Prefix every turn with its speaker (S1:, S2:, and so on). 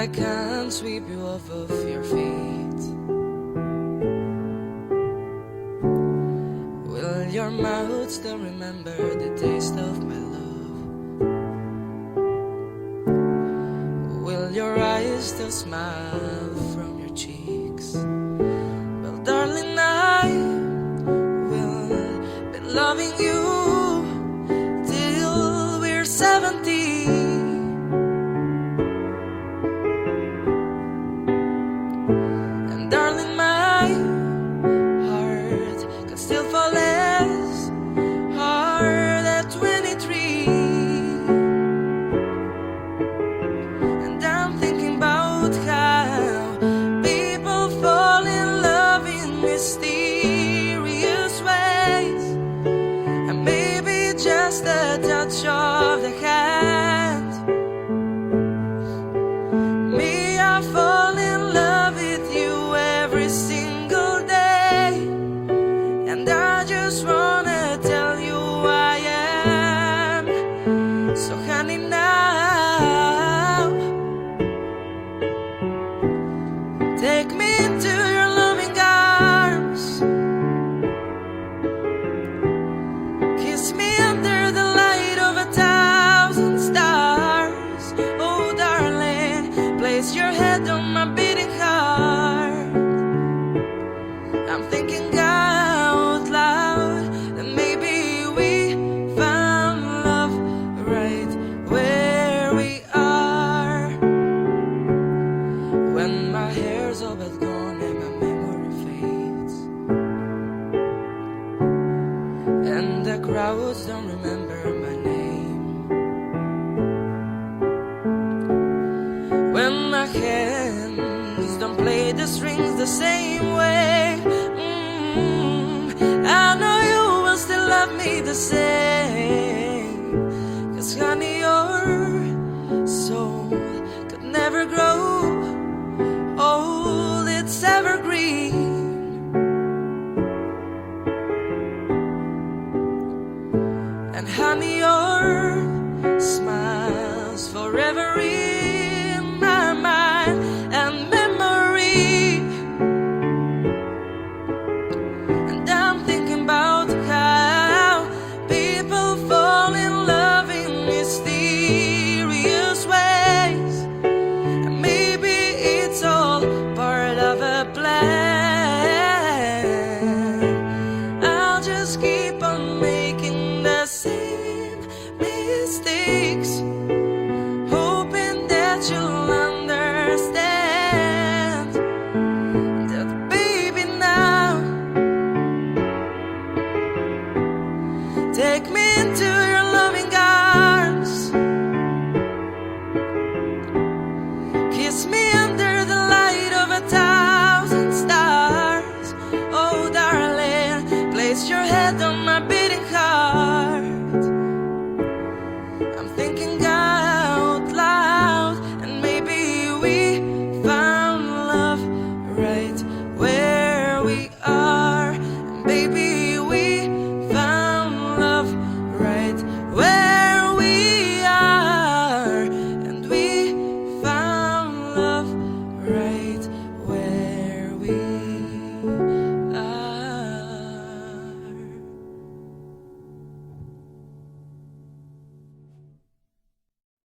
S1: I can't sweep you off of your feet. Will your mouth still remember the taste of my love? Will your eyes still smile from your cheeks? Well, darling, I will be loving you till we're 70. Just a touch of the hand. Me, I fall in love with you every single day, and I just wanna tell you I am. So honey, now take me into your loving arms. Kiss me under the light of 1,000 stars. Oh darling, place your head on my beating heart. I'm thinking out loud that maybe we found love right where we are. When my hair's all but gone and my memory fades, and the crowds don't remember my name, when my hands don't play the strings the same way, I know you will still love me the same. 'Cause honey, your soul could never grow old, it's evergreen. And honey, your smile's forever in my mind and memory. And I'm thinking about how people fall in love in mysterious ways, and maybe it's all part of a plan. I'll just keep on making the same mistakes, hoping that you'll understand that baby, now take me into your loving arms. Kiss me under the light of 1,000 stars. Oh darling, place your head on my beating heart. I'm thinking out loud, and maybe we found love right where we are. And baby, we found love right where we are. And we found love right